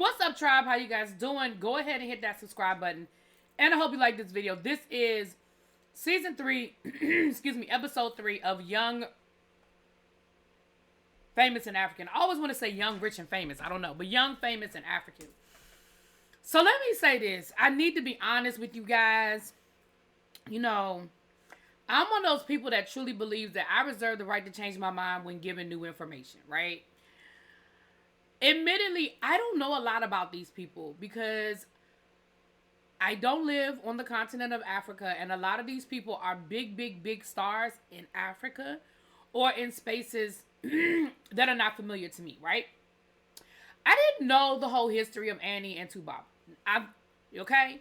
What's up, tribe? How you guys doing? Go ahead and hit that subscribe button. And I hope you like this video. This is season 3, excuse me, episode 3 of Young, Famous, and African. I always want to say Young, Rich, and Famous. I don't know. But Young, Famous, and African. So let me say this. I need to be honest with you guys. You know, I'm one of those people that truly believes that I reserve the right to change my mind when given new information, right? Admittedly, I don't know a lot about these people because I don't live on the continent of Africa, and a lot of these people are big stars in Africa or in spaces that are not familiar to me, right? I didn't know the whole history of Annie and Tubaba. Okay?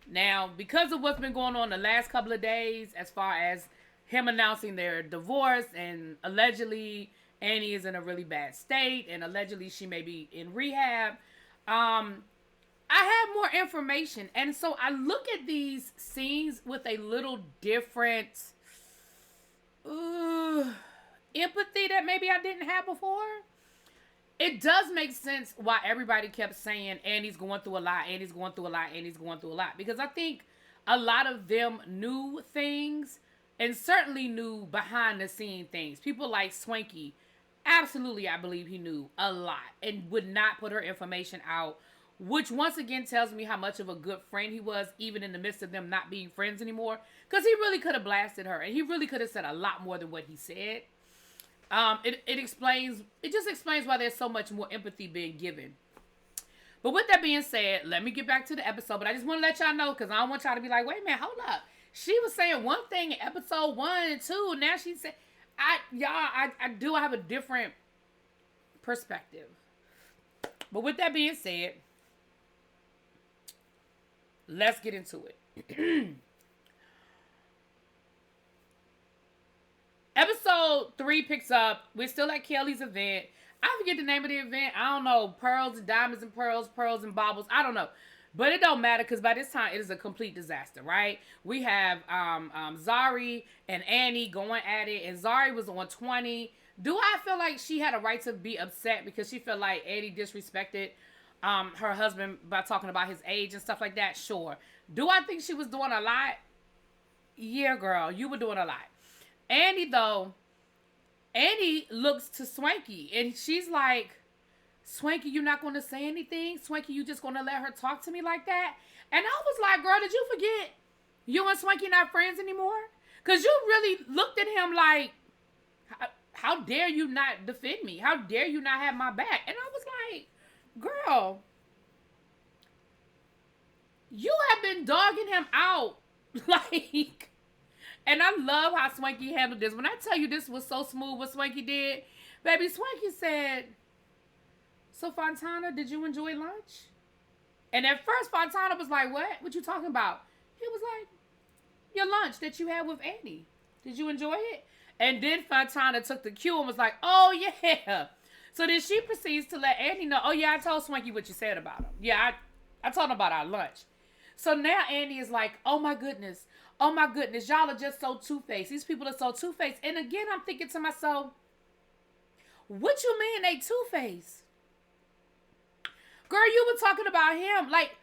Now, because of what's been going on the last couple of days, as far as him announcing their divorce and allegedly Annie is in a really bad state and allegedly she may be in rehab, I have more information. And so I look at these scenes with a little different empathy that maybe I didn't have before. It does make sense why everybody kept saying Annie's going through a lot, Annie's going through a lot, Annie's going through a lot. Because I think a lot of them knew things and certainly knew behind the scene things. People like Swanky, absolutely, I believe he knew a lot and would not put her information out, which once again tells me how much of a good friend he was, even in the midst of them not being friends anymore. Because he really could have blasted her and he really could have said a lot more than what he said. It just explains why there's so much more empathy being given. But with that being said, let me get back to the episode. But I just want to let y'all know, because I don't want y'all to be like, wait a minute, hold up. She was saying one thing in episode 1 and 2. Now she said, I have a different perspective. But with that being said, let's get into it. Episode 3 picks up. We're still at Kelly's event. I forget the name of the event. I don't know. Pearls and diamonds and pearls, pearls and baubles. I don't know. But it don't matter because by this time it is a complete disaster, right? We have Zari and Annie going at it. And Zari was on 20. Do I feel like she had a right to be upset because she felt like Annie disrespected her husband by talking about his age and stuff like that? Sure. Do I think she was doing a lot? Yeah, girl. You were doing a lot. Annie, though, Annie looks to Swanky, and she's like, Swanky, you're not going to say anything? Swanky, you just going to let her talk to me like that? And I was like, girl, did you forget you and Swanky not friends anymore? Because you really looked at him like, how dare you not defend me? How dare you not have my back? And I was like, girl, you have been dogging him out. Like... And I love how Swanky handled this. When I tell you this was so smooth what Swanky did, baby, Swanky said, so Fontana, did you enjoy lunch? And at first Fontana was like, what? What you talking about? He was like, your lunch that you had with Annie. Did you enjoy it? And then Fontana took the cue and was like, oh yeah. So then she proceeds to let Annie know, oh yeah, I told Swanky what you said about him. Yeah, I told him about our lunch. So now Annie is like, oh my goodness, y'all are just so two-faced. These people are so two-faced. And again, I'm thinking to myself, what you mean they two-faced? Girl, you were talking about him. Like,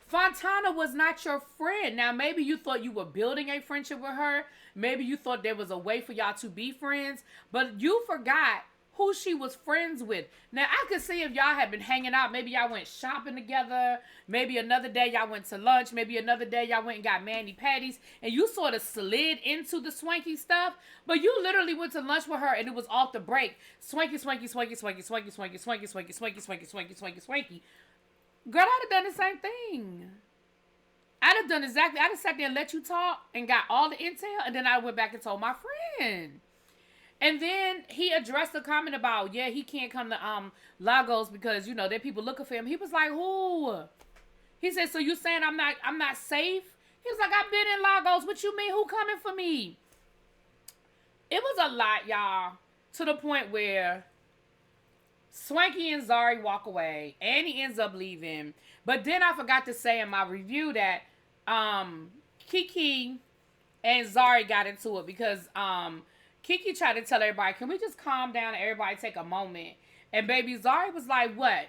Fontana was not your friend. Now, maybe you thought you were building a friendship with her. Maybe you thought there was a way for y'all to be friends. But you forgot who she was friends with. Now, I could see if y'all had been hanging out. Maybe y'all went shopping together. Maybe another day y'all went to lunch. Maybe another day y'all went and got mani-patties. And you sort of slid into the Swanky stuff. But you literally went to lunch with her and it was off the break. Swanky, Swanky, Swanky, Swanky, Swanky, Swanky, Swanky, Swanky, Swanky, Swanky, Swanky, Swanky, Swanky. Girl, I'd have done the same thing. I'd have done exactly. I'd have sat there and let you talk and got all the intel. And then I went back and told my friend. And then he addressed the comment about, yeah, he can't come to Lagos because, you know, there are people looking for him. He was like, who? He said, so you saying I'm not safe? He was like, I've been in Lagos. What you mean? Who coming for me? It was a lot, y'all, to the point where Swanky and Zari walk away. Annie ends up leaving. But then I forgot to say in my review that Kiki and Zari got into it because Kiki tried to tell everybody, can we just calm down and everybody take a moment? And baby Zari was like, what?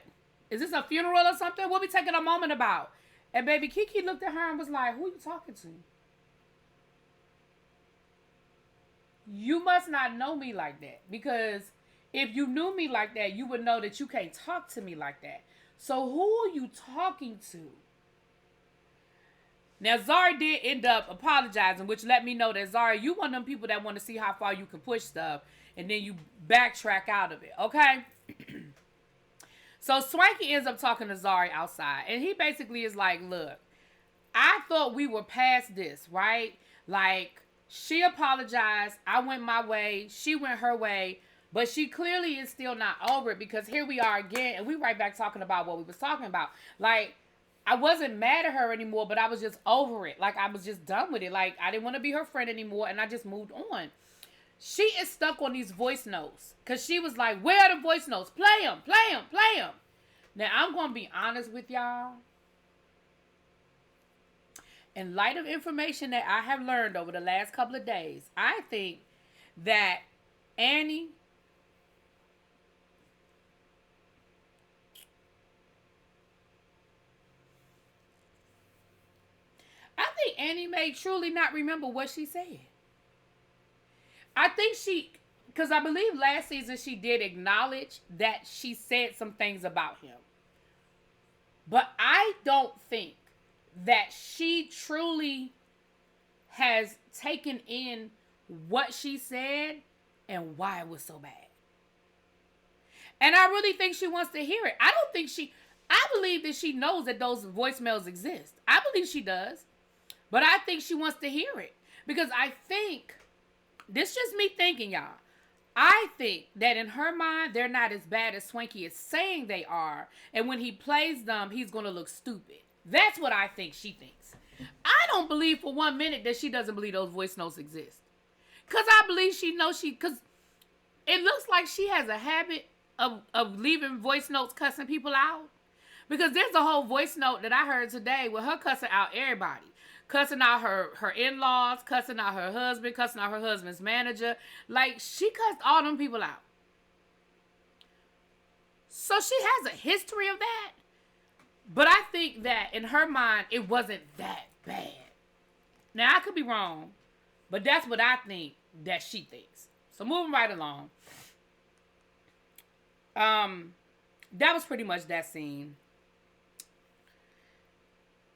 Is this a funeral or something? What we taking a moment about? And baby Kiki looked at her and was like, who you talking to? You must not know me like that. Because if you knew me like that, you would know that you can't talk to me like that. So who are you talking to? Now, Zari did end up apologizing, which let me know that, Zari, you one of them people that want to see how far you can push stuff, and then you backtrack out of it, okay? So Swanky ends up talking to Zari outside, and he basically is like, look, I thought we were past this, right? Like, she apologized, I went my way, she went her way, but she clearly is still not over it, because here we are again, and we right back talking about what we was talking about. Like, I wasn't mad at her anymore, but I was just over it. Like, I was just done with it. Like, I didn't want to be her friend anymore, and I just moved on. She is stuck on these voice notes, because she was like, where are the voice notes? Play them, play them, play them. Now, I'm going to be honest with y'all. In light of information that I have learned over the last couple of days, I think that Annie may truly not remember what she said. I think because I believe last season she did acknowledge that she said some things about him. But I don't think that she truly has taken in what she said and why it was so bad. And I really think she wants to hear it. I believe that she knows that those voicemails exist. I believe she does. But I think she wants to hear it. Because I think, this is just me thinking, y'all. I think that in her mind, they're not as bad as Swanky is saying they are. And when he plays them, he's going to look stupid. That's what I think she thinks. I don't believe for 1 minute that she doesn't believe those voice notes exist. Because I believe she knows because it looks like she has a habit of leaving voice notes cussing people out. Because there's a whole voice note that I heard today with her cussing out everybody. Cussing out her in-laws, cussing out her husband, cussing out her husband's manager. Like, she cussed all them people out. So she has a history of that. But I think that in her mind, it wasn't that bad. Now, I could be wrong, but that's what I think that she thinks. So moving right along. That was pretty much that scene.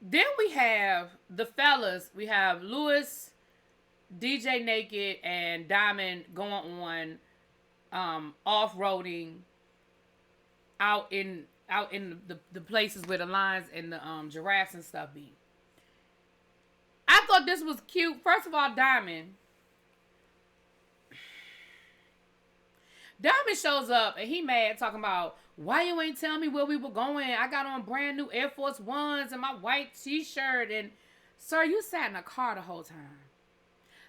Then we have the fellas. We have Lewis, DJ Naked, and Diamond going on off-roading out in the places where the lions and the giraffes and stuff be. I thought this was cute. First of all, Diamond shows up and he mad talking about, why you ain't tell me where we were going? I got on brand new Air Force Ones and my white t-shirt. And, sir, you sat in a car the whole time.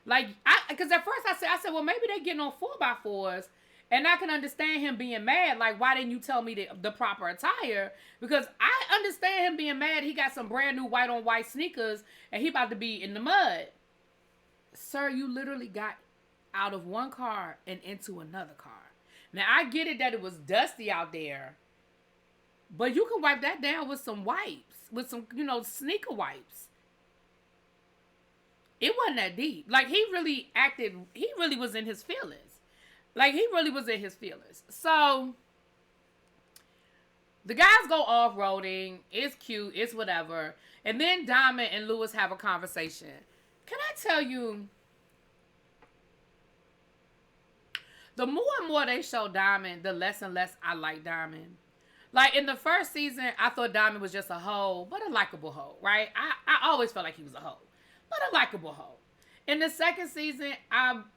Like, because at first I said, well, maybe they getting on 4x4s. And I can understand him being mad. Like, why didn't you tell me the proper attire? Because I understand him being mad. He got some brand new white on white sneakers and he about to be in the mud. Sir, you literally got out of one car and into another car. Now, I get it that it was dusty out there, but you can wipe that down with some wipes, with some, sneaker wipes. It wasn't that deep. Like, he really was in his feelings. So, the guys go off-roading. It's cute. It's whatever. And then Diamond and Lewis have a conversation. Can I tell you, the more and more they show Diamond, the less and less I like Diamond. Like, in the first season, I thought Diamond was just a hoe, but a likable hoe, right? I always felt like he was a hoe, but a likable hoe. In the second season,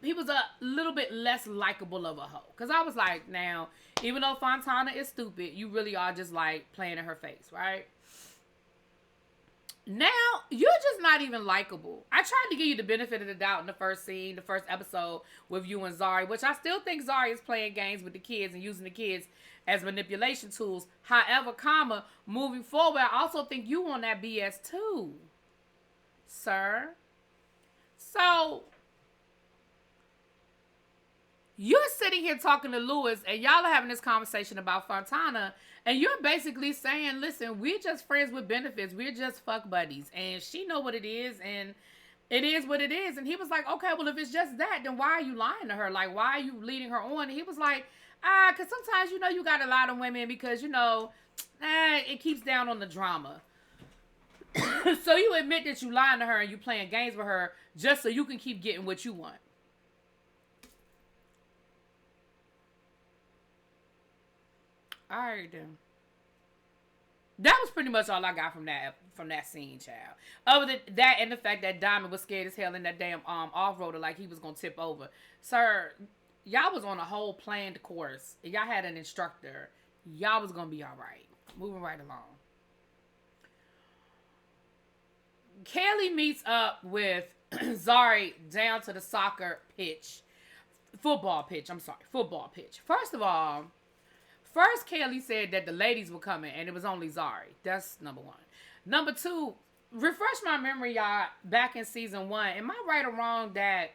he was a little bit less likable of a hoe. Because I was like, now, even though Fontana is stupid, you really are just, like, playing in her face, right? Now, you're just not even likable. I tried to give you the benefit of the doubt in the first scene, the first episode with you and Zari, which I still think Zari is playing games with the kids and using the kids as manipulation tools. However, moving forward, I also think you on that BS too, sir. So, you're sitting here talking to Lewis and y'all are having this conversation about Fontana, And you're basically saying, listen, we're just friends with benefits. We're just fuck buddies. And she know what it is, and it is what it is. And he was like, okay, well, if it's just that, then why are you lying to her? Like, why are you leading her on? And he was like, because sometimes, you got a lot of women because, it keeps down on the drama. So you admit that you lying to her and you playing games with her just so you can keep getting what you want. All right, then. That was pretty much all I got from that scene, child. Other than that, and the fact that Diamond was scared as hell in that damn off-roader, like he was gonna tip over. Sir, y'all was on a whole planned course. Y'all had an instructor. Y'all was gonna be all right. Moving right along. Kelly meets up with Zari down to the football pitch. First of all, Kelly said that the ladies were coming and it was only Zari. That's number one. Number two, refresh my memory, y'all, back in season 1. Am I right or wrong that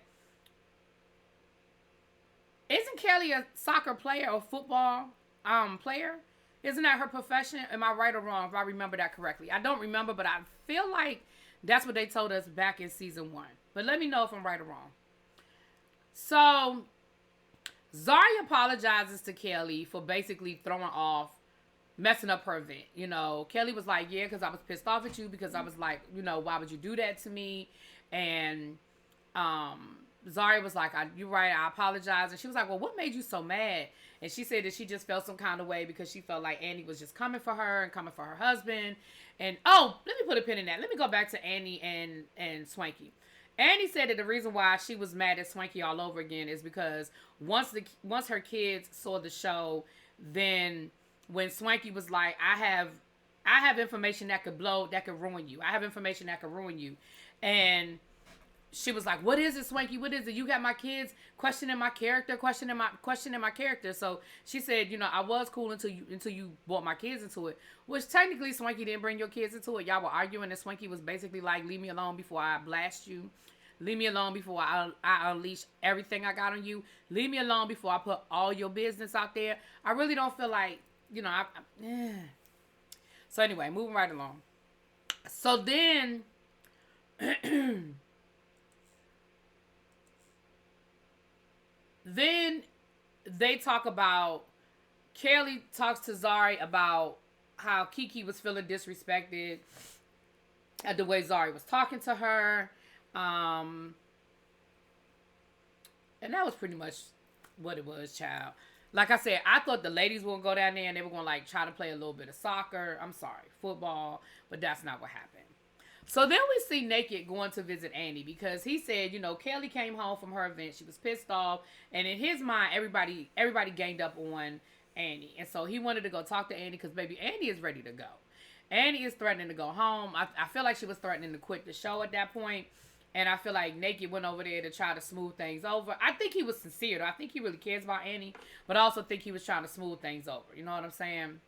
isn't Kelly a soccer player or football player? Isn't that her profession? Am I right or wrong if I remember that correctly? I don't remember, but I feel like that's what they told us back in season 1. But let me know if I'm right or wrong. So Zari apologizes to Kelly for basically messing up her event. Kelly was like, yeah, because I was pissed off at you because I was like, why would you do that to me? And Zari was like, you're right, I apologize. And she was like, well, what made you so mad? And she said that she just felt some kind of way because she felt like Annie was just coming for her and coming for her husband. And, let me put a pin in that. Let me go back to Annie and Swanky. Annie said that the reason why she was mad at Swanky all over again is because once her kids saw the show, then when Swanky was like, I have information that could ruin you. I have information that could ruin you. And she was like, what is it, Swanky? What is it? You got my kids questioning my character. So she said, I was cool until you brought my kids into it. Which technically Swanky didn't bring your kids into it. Y'all were arguing and Swanky was basically like, leave me alone before I blast you. Leave me alone before I unleash everything I got on you. Leave me alone before I put all your business out there. I really don't feel like, So anyway, moving right along. So then then they talk about, Kelly talks to Zari about how Kiki was feeling disrespected at the way Zari was talking to her. And that was pretty much what it was, child. Like I said, I thought the ladies were going to go down there and they were going to like try to play a little bit of soccer. I'm sorry, football, but that's not what happened. So then we see Naked going to visit Annie because he said, Kelly came home from her event. She was pissed off. And in his mind, everybody ganged up on Annie. And so he wanted to go talk to Annie because, baby, Annie is ready to go. Annie is threatening to go home. I feel like she was threatening to quit the show at that point. And I feel like Naked went over there to try to smooth things over. I think he was sincere, though. I think he really cares about Annie. But I also think he was trying to smooth things over. You know what I'm saying?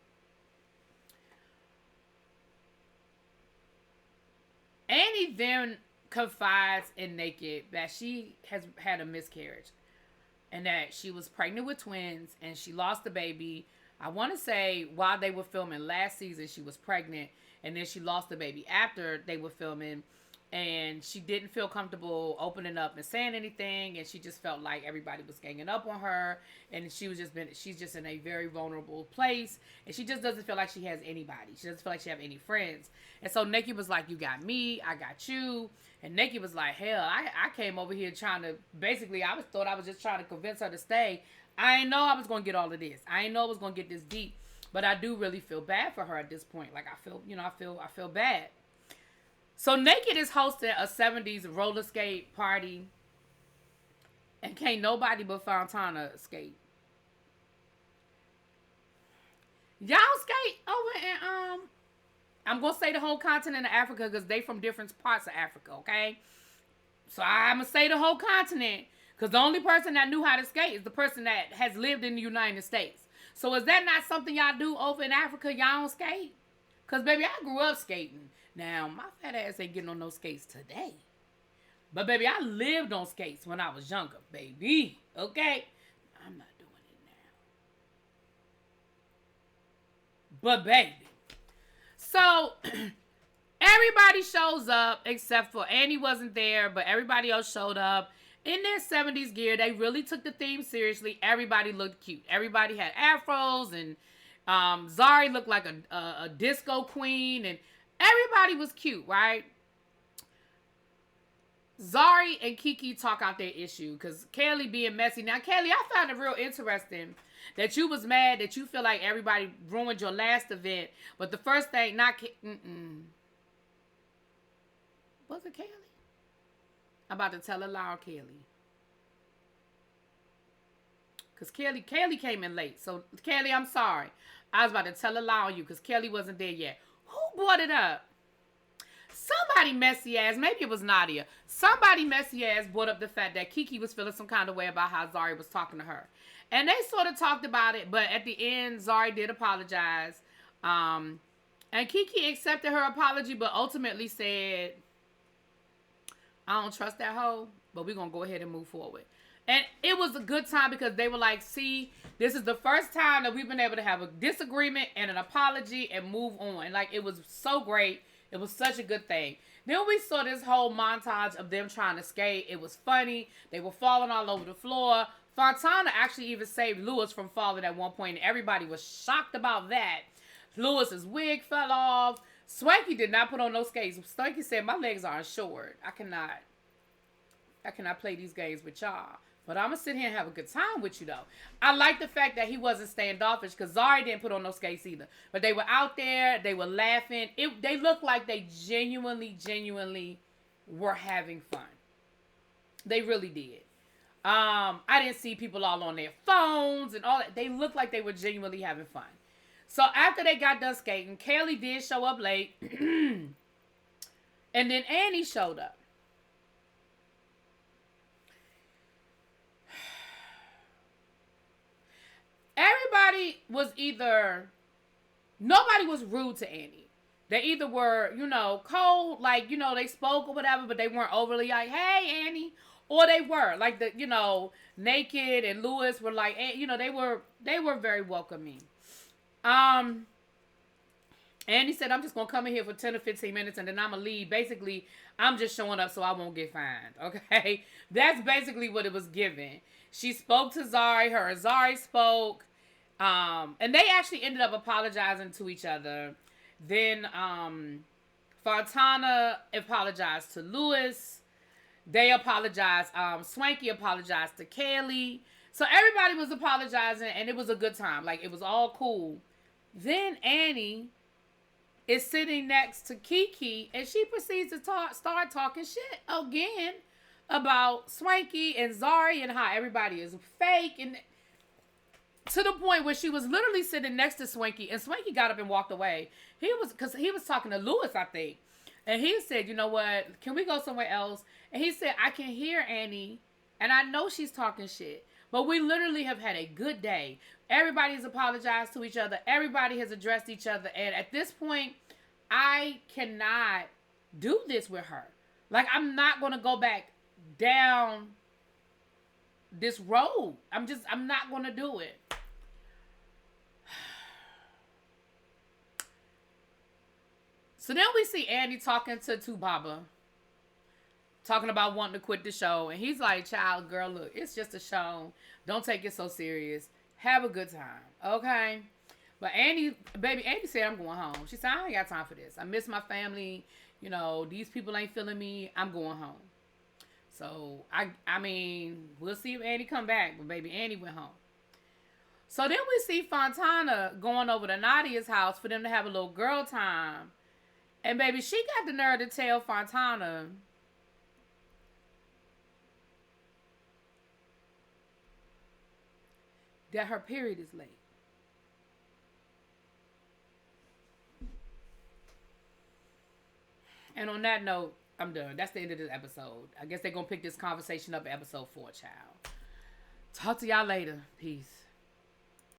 Annie then confides in Naked that she has had a miscarriage. And that she was pregnant with twins. And she lost the baby. I want to say while they were filming last season, she was pregnant. And then she lost the baby after they were filming. And she didn't feel comfortable opening up and saying anything. And she just felt like everybody was ganging up on her. And she's just in a very vulnerable place. And she just doesn't feel like she has anybody. She doesn't feel like she have any friends. And so Naked was like, you got me, I got you. And Naked was like, hell, I came over here trying to, basically, thought I was just trying to convince her to stay. I didn't know I was going to get all of this. I didn't know it was going to get this deep. But I do really feel bad for her at this point. Like, I feel bad. So Naked is hosting a 70s roller skate party. And can't nobody but Fontana skate. Y'all skate over in, I'm going to say the whole continent of Africa because they from different parts of Africa, okay? So I'm going to say the whole continent because the only person that knew how to skate is the person that has lived in the United States. So is that not something y'all do over in Africa? Y'all don't skate? Because, baby, I grew up skating. Now, my fat ass ain't getting on no skates today. But, baby, I lived on skates when I was younger, baby. Okay? I'm not doing it But baby. So everybody shows up except for Annie wasn't there, but everybody else showed up in their 70s gear. They really took the theme seriously. Everybody looked cute. Everybody had afros, and Zari looked like a disco queen, and everybody was cute, right? Zari and Kiki talk out their issue because Kelly being messy. Now, Kelly, I found it real interesting that you was mad that you feel like everybody ruined your last event, but the first thing, was it Kelly? I'm about to tell a lie, Kelly. Because Kelly came in late. So, Kelly, I'm sorry. I was about to tell a lie on you because Kelly wasn't there yet. Who brought it up? Somebody messy ass, maybe it was Nadia. Somebody messy ass brought up the fact that Kiki was feeling some kind of way about how Zari was talking to her. And they sort of talked about it, but at the end, Zari did apologize. And Kiki accepted her apology, but ultimately said, I don't trust that hoe, but we're going to go ahead and move forward. And it was a good time because they were like, see, this is the first time that we've been able to have a disagreement and an apology and move on. Like, it was so great. It was such a good thing. Then we saw this whole montage of them trying to skate. It was funny. They were falling all over the floor. Fontana actually even saved Lewis from falling at one point, and everybody was shocked about that. Lewis's wig fell off. Swanky did not put on no skates. Swanky said, my legs aren't short. I cannot play these games with y'all. But I'm going to sit here and have a good time with you, though. I like the fact that he wasn't standoffish because Zari didn't put on no skates either. But they were out there. They were laughing. They looked like they genuinely were having fun. They really did. I didn't see people all on their phones and all that. They looked like they were genuinely having fun. So after they got done skating, Kaylee did show up late. And then Annie showed up. Everybody was nobody was rude to Annie. They either were, cold, like, they spoke or whatever, but they weren't overly like, hey, Annie. Or they were, like, Naked and Lewis were like, they were very welcoming. Annie said, I'm just going to come in here for 10 or 15 minutes and then I'm going to leave. Basically, I'm just showing up so I won't get fined, okay? That's basically what it was given. She spoke to Zari. Her and Zari spoke. And they actually ended up apologizing to each other. Then Fontana apologized to Lewis. They apologized. Swanky apologized to Kaylee. So everybody was apologizing, and it was a good time. Like, it was all cool. Then Annie is sitting next to Kiki, and she proceeds to start talking shit again about Swanky and Zari and how everybody is fake, and to the point where she was literally sitting next to Swanky, and Swanky got up and walked away. Because he was talking to Lewis, I think, and he said, you know what, can we go somewhere else? And he said, I can hear Annie, and I know she's talking shit, but we literally have had a good day. Everybody's apologized to each other. Everybody has addressed each other, and at this point, I cannot do this with her. Like, I'm not going to go back down this road. I'm not going to do it. So then we see Andy talking to Tubaba, talking about wanting to quit the show. And he's like, child, girl, look, it's just a show. Don't take it so serious. Have a good time, okay? But Andy said, I'm going home. She said, I ain't got time for this. I miss my family. These people ain't feeling me. I'm going home. So, I mean, we'll see if Andy come back. But baby, Andy went home. So then we see Fontana going over to Nadia's house for them to have a little girl time. And baby, she got the nerve to tell Fontana that her period is late. And on that note, I'm done. That's the end of this episode. I guess they're going to pick this conversation up at episode 4, child. Talk to y'all later. Peace.